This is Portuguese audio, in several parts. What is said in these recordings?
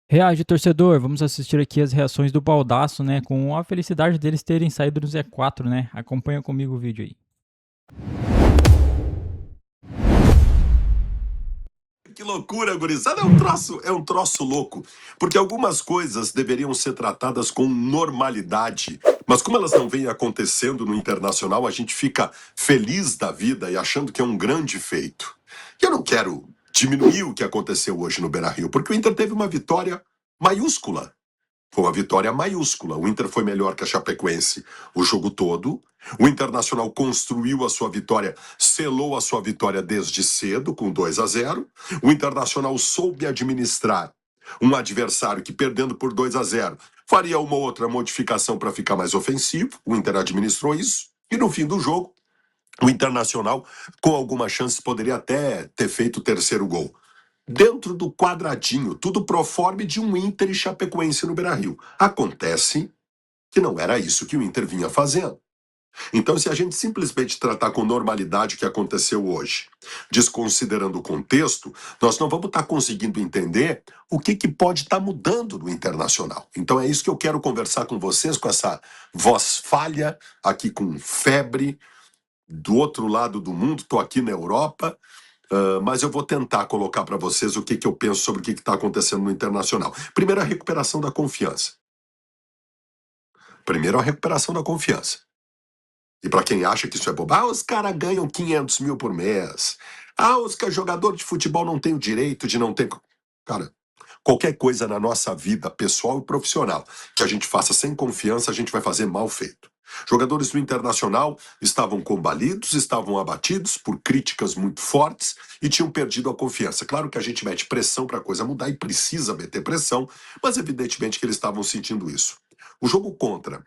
Reage, torcedor, vamos assistir aqui as reações do Baldaço, né? Com a felicidade deles terem saído no Z4, né? Acompanha comigo o vídeo aí. Que loucura, gurizada. É um troço louco. Porque algumas coisas deveriam ser tratadas com normalidade. Mas como elas não vêm acontecendo no internacional, a gente fica feliz da vida e achando que é um grande feito. E eu não quero diminuir o que aconteceu hoje no Beira-Rio, porque o Inter teve uma vitória maiúscula. Foi uma vitória maiúscula. O Inter foi melhor que a Chapecoense o jogo todo. O Internacional construiu a sua vitória, selou a sua vitória desde cedo, com 2-0. O Internacional soube administrar um adversário que, perdendo por 2-0, faria uma outra modificação para ficar mais ofensivo. O Inter administrou isso. E no fim do jogo, o Internacional, com algumas chances, poderia até ter feito o terceiro gol dentro do quadradinho, tudo proforme de um Inter e Chapecoense no Beira-Rio. Acontece que não era isso que o Inter vinha fazendo. Então, se a gente simplesmente tratar com normalidade o que aconteceu hoje, desconsiderando o contexto, nós não vamos estar conseguindo entender o que pode estar mudando no Internacional. Então, é isso que eu quero conversar com vocês, com essa voz falha, aqui com febre, do outro lado do mundo, estou aqui na Europa, mas eu vou tentar colocar para vocês o que eu penso sobre o que está acontecendo no Internacional. Primeiro, a recuperação da confiança. Primeiro, a recuperação da confiança. E para quem acha que isso é bobo, os caras ganham 500 mil por mês. Os jogadores de futebol não têm o direito de não ter. Cara, qualquer coisa na nossa vida pessoal e profissional que a gente faça sem confiança, a gente vai fazer mal feito. Jogadores do Internacional estavam combalidos, estavam abatidos por críticas muito fortes e tinham perdido a confiança. Claro que a gente mete pressão para a coisa mudar e precisa meter pressão, mas evidentemente que eles estavam sentindo isso. O jogo contra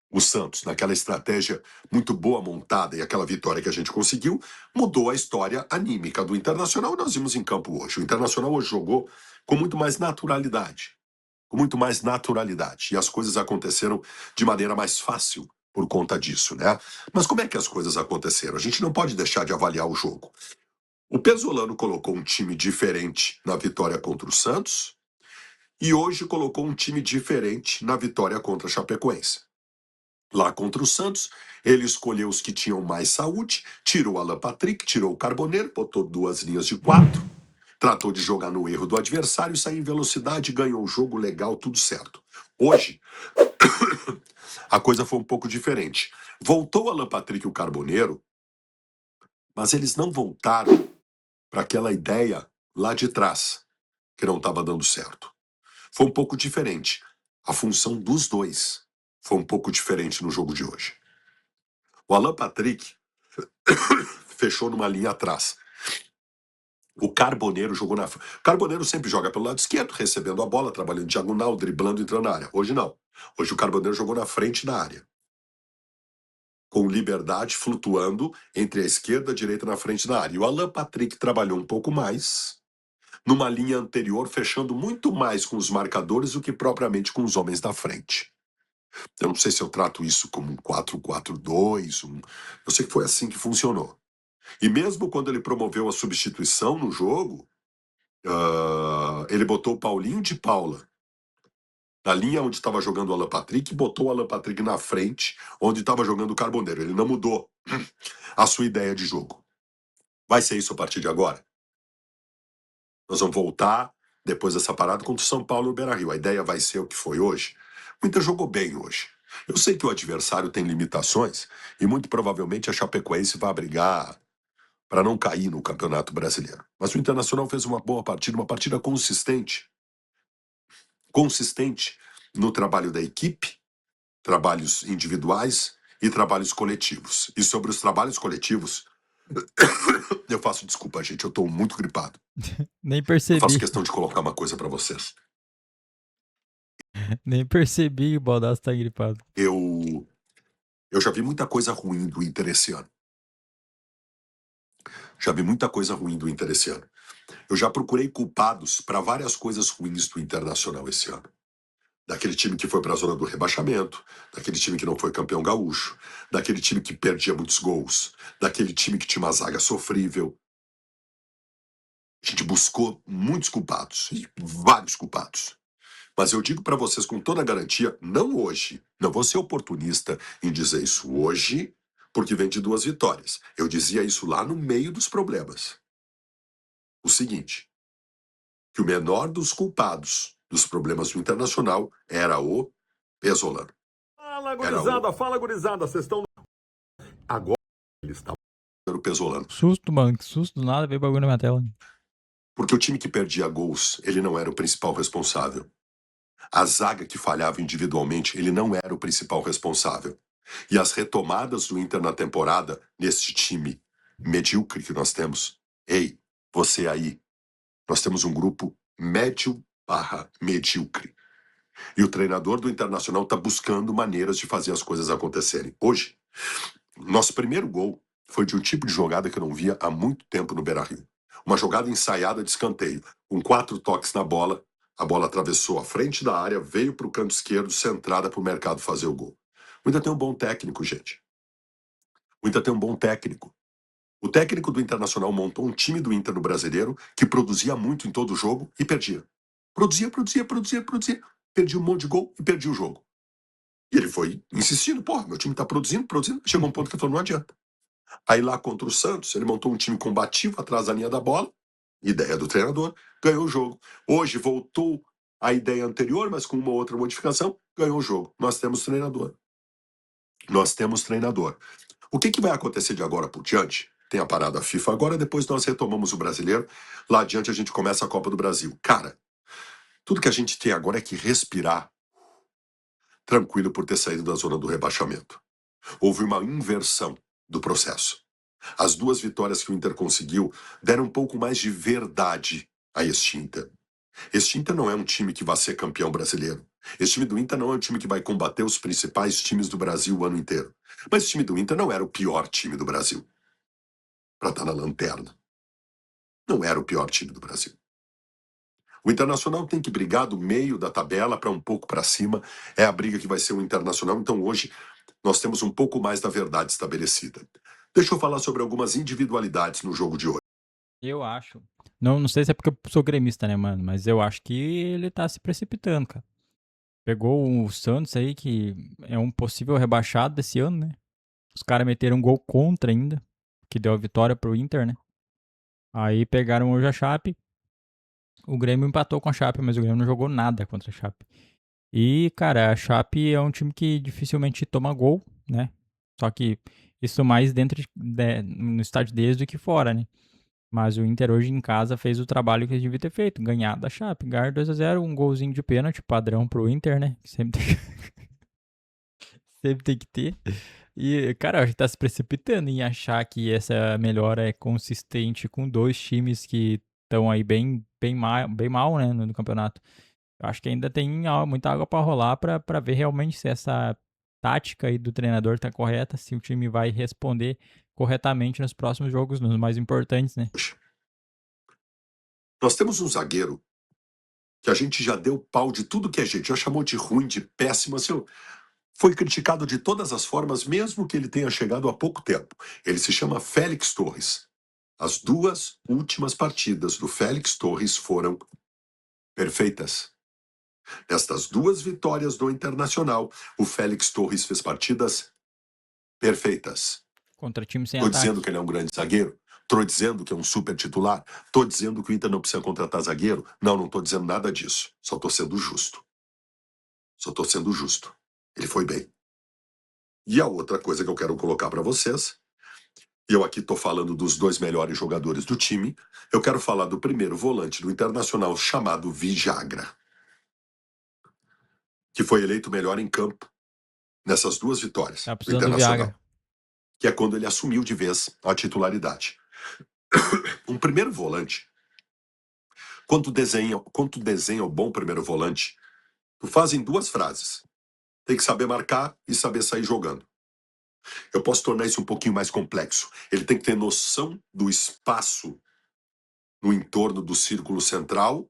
o Santos, naquela estratégia muito boa montada e aquela vitória que a gente conseguiu, mudou a história anímica do Internacional. Nós vimos em campo hoje. O Internacional hoje jogou com muito mais naturalidade. Com muito mais naturalidade. E as coisas aconteceram de maneira mais fácil por conta disso, né? Mas como é que as coisas aconteceram? A gente não pode deixar de avaliar o jogo. O Pesolano colocou um time diferente na vitória contra o Santos e hoje colocou um time diferente na vitória contra a Chapecoense. Lá contra o Santos, ele escolheu os que tinham mais saúde, tirou o Alan Patrick, tirou o Carboneiro, botou duas linhas de quatro, tratou de jogar no erro do adversário, saiu em velocidade, ganhou o jogo legal, tudo certo. Hoje, a coisa foi um pouco diferente. Voltou o Alan Patrick e o Carboneiro, mas eles não voltaram para aquela ideia lá de trás, que não estava dando certo. Foi um pouco diferente. A função dos dois foi um pouco diferente no jogo de hoje. O Alan Patrick fechou numa linha atrás. O Carboneiro jogou na. O Carboneiro sempre joga pelo lado esquerdo, recebendo a bola, trabalhando diagonal, driblando, entrando na área. Hoje não. Hoje o Carboneiro jogou na frente da área. Com liberdade, flutuando entre a esquerda e a direita na frente da área. E o Alan Patrick trabalhou um pouco mais, numa linha anterior, fechando muito mais com os marcadores do que propriamente com os homens da frente. Eu não sei se eu trato isso como um 4-4-2, eu sei que foi assim que funcionou. E mesmo quando ele promoveu a substituição no jogo, ele botou o Paulinho de Paula na linha onde estava jogando o Alan Patrick e botou o Alan Patrick na frente onde estava jogando o Carboneiro. Ele não mudou a sua ideia de jogo. Vai ser isso a partir de agora. Nós vamos voltar depois dessa parada contra o São Paulo e o Beira-Rio. A ideia vai ser o que foi hoje. O Inter jogou bem hoje. Eu sei que o adversário tem limitações e muito provavelmente a Chapecoense vai brigar para não cair no Campeonato Brasileiro. Mas o Internacional fez uma boa partida, uma partida consistente. Consistente no trabalho da equipe, trabalhos individuais e trabalhos coletivos. E sobre os trabalhos coletivos, eu faço desculpa, gente, eu estou muito gripado. Nem Eu faço percebi. questão de colocar uma coisa para vocês. Nem percebi que o Baldaço tá gripado. Eu já vi muita coisa ruim do Inter esse ano. Já vi muita coisa ruim do Inter esse ano. Eu já procurei culpados para várias coisas ruins do Internacional esse ano. Daquele time que foi para a zona do rebaixamento, daquele time que não foi campeão gaúcho, daquele time que perdia muitos gols, daquele time que tinha uma zaga sofrível. A gente buscou muitos culpados, e vários culpados. Mas eu digo para vocês com toda a garantia, não hoje, não vou ser oportunista em dizer isso hoje, porque vem de 2 vitórias. Eu dizia isso lá no meio dos problemas. O seguinte, que o menor dos culpados dos problemas do Internacional era o Pesolano. Fala, gurizada, vocês estão... Agora ele está... Era o Pesolano. Susto, mano, que susto, do nada veio bagulho na minha tela. Porque o time que perdia gols, ele não era o principal responsável. A zaga que falhava individualmente, ele não era o principal responsável. E as retomadas do Inter na temporada, nesse time medíocre que nós temos, ei, você aí, nós temos um grupo médio/medíocre. E o treinador do Internacional está buscando maneiras de fazer as coisas acontecerem. Hoje, nosso primeiro gol foi de um tipo de jogada que eu não via há muito tempo no Beira-Rio. Uma jogada ensaiada de escanteio, com 4 toques na bola, a bola atravessou a frente da área, veio para o canto esquerdo, centrada para o Mercado fazer o gol. O Inter tem um bom técnico, gente. O Inter tem um bom técnico. O técnico do Internacional montou um time do Inter no Brasileiro que produzia muito em todo o jogo e perdia. Produzia. Perdia um monte de gol e perdia o jogo. E ele foi insistindo, porra, meu time tá produzindo. Chegou um ponto que ele falou, não adianta. Aí lá contra o Santos, ele montou um time combativo atrás da linha da bola, ideia do treinador, ganhou o jogo. Hoje voltou a ideia anterior, mas com uma outra modificação, ganhou o jogo. Nós temos treinador. O que vai acontecer de agora por diante? Tem a parada FIFA agora, depois nós retomamos o Brasileiro. Lá adiante a gente começa a Copa do Brasil. Cara, tudo que a gente tem agora é que respirar tranquilo por ter saído da zona do rebaixamento. Houve uma inversão do processo. As 2 vitórias que o Inter conseguiu deram um pouco mais de verdade a este Inter. Este Inter não é um time que vai ser campeão brasileiro. Esse time do Inter não é um time que vai combater os principais times do Brasil o ano inteiro. Mas o time do Inter não era o pior time do Brasil para estar na lanterna. Não era o pior time do Brasil. O Internacional tem que brigar do meio da tabela para um pouco para cima. É a briga que vai ser o Internacional. Então hoje nós temos um pouco mais da verdade estabelecida. Deixa eu falar sobre algumas individualidades no jogo de hoje. Eu acho. Não sei se é porque eu sou gremista, né, mano? Mas eu acho que ele tá se precipitando, cara. Pegou o Santos aí, que é um possível rebaixado desse ano, né? Os caras meteram um gol contra ainda, que deu a vitória pro Inter, né? Aí pegaram hoje a Chape. O Grêmio empatou com a Chape, mas o Grêmio não jogou nada contra a Chape. E, cara, a Chape é um time que dificilmente toma gol, né? Só que isso mais no estádio deles do que fora, né? Mas o Inter hoje em casa fez o trabalho que ele devia ter feito, ganhar da Chape, ganhar 2-0, um golzinho de pênalti, padrão pro Inter, né? Sempre tem que ter. E, cara, a gente tá se precipitando em achar que essa melhora é consistente com 2 times que estão aí bem mal, né, no campeonato. Eu acho que ainda tem muita água para rolar para ver realmente se essa tática aí do treinador tá correta, se o time vai responder corretamente nos próximos jogos, nos mais importantes, né? Nós temos um zagueiro que a gente já deu pau de tudo que é jeito, já chamou de ruim, de péssimo, assim, foi criticado de todas as formas, mesmo que ele tenha chegado há pouco tempo. Ele se chama Félix Torres. As 2 últimas partidas do Félix Torres foram perfeitas. Nestas 2 vitórias do Internacional, o Félix Torres fez partidas perfeitas. Contra time sem Estou ataque. dizendo que ele é um grande zagueiro? Estou dizendo que é um super titular? Estou dizendo que o Inter não precisa contratar zagueiro? Não estou dizendo nada disso. Só estou sendo justo. Ele foi bem. E a outra coisa que eu quero colocar para vocês, e eu aqui estou falando dos 2 melhores jogadores do time, eu quero falar do primeiro volante do Internacional chamado Vijagra, que foi eleito melhor em campo nessas 2 vitórias Tá do precisando do Internacional, Viagra. que é quando ele assumiu de vez a titularidade. Um primeiro volante, quando tu desenha o bom primeiro volante, tu faz em 2 frases. Tem que saber marcar e saber sair jogando. Eu posso tornar isso um pouquinho mais complexo. Ele tem que ter noção do espaço no entorno do círculo central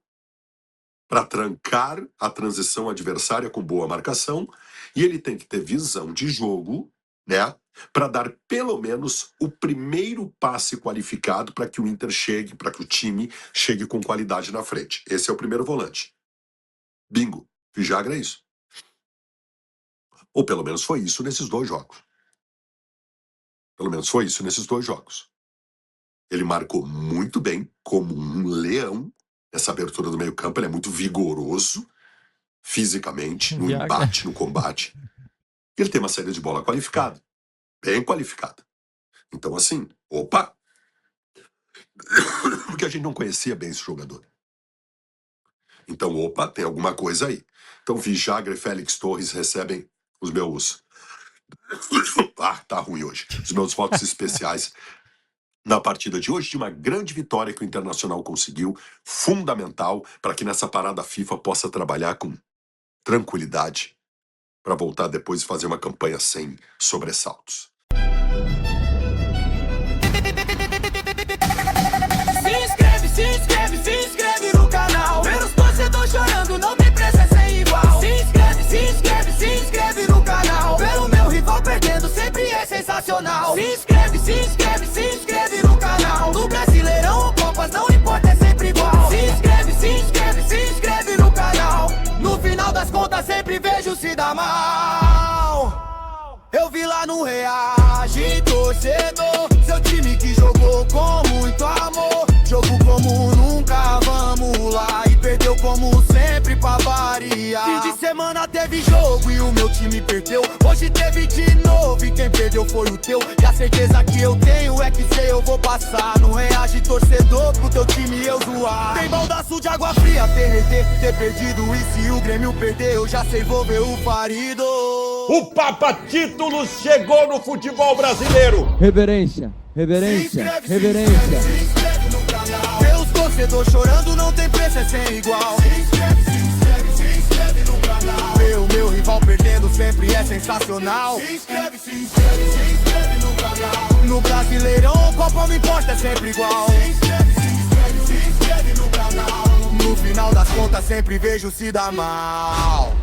para trancar a transição adversária com boa marcação, e ele tem que ter visão de jogo né? Para dar pelo menos o primeiro passe qualificado para que o Inter chegue, para que o time chegue com qualidade na frente. Esse é o primeiro volante. Bingo. Vijagra é isso. Ou pelo menos foi isso nesses 2 jogos. Pelo menos foi isso nesses 2 jogos. Ele marcou muito bem, como um leão, nessa abertura do meio-campo. Ele é muito vigoroso, fisicamente, no Viagra. embate, no combate. Ele tem uma saída de bola qualificada. Bem qualificada. Então, assim, opa! Porque a gente não conhecia bem esse jogador. Então, opa, tem alguma coisa aí. Então, Vijagra e Félix Torres recebem os meus... tá ruim hoje. Os meus votos especiais na partida de hoje, de uma grande vitória que o Internacional conseguiu, fundamental para que nessa parada FIFA possa trabalhar com tranquilidade para voltar depois e fazer uma campanha sem sobressaltos. Se inscreve no canal. Ver os torcedores chorando não tem preço, é sem igual. Se inscreve no canal. Pelo meu rival perdendo sempre é sensacional. Se inscreve no canal. No Brasileirão ou Copas não importa, é sempre igual. Se inscreve no canal. No final das contas sempre vejo se dá mal. Eu vi lá no Reage, torcedor, seu time que jogou com muito amor. Jogo como nunca, vamos lá. E perdeu como sempre pra variar. Fim de semana teve jogo e o meu time perdeu. Hoje teve de novo e quem perdeu foi o teu. E a certeza que eu tenho é que sei eu vou passar. Não reage torcedor pro teu time eu zoar. Tem baldaço de água fria, ter perdido. E se o Grêmio perder eu já sei vou ver o Farido. O Papa Títulos chegou no futebol brasileiro. Reverência, reverência, reverência. Ver os torcedores chorando não tem preço, é sem igual. Se inscreve no canal. Ver o meu rival perdendo sempre é sensacional. Se inscreve no canal. No Brasileirão, Copa não importa, é sempre igual. Se inscreve no canal. No final das contas sempre vejo se dá mal.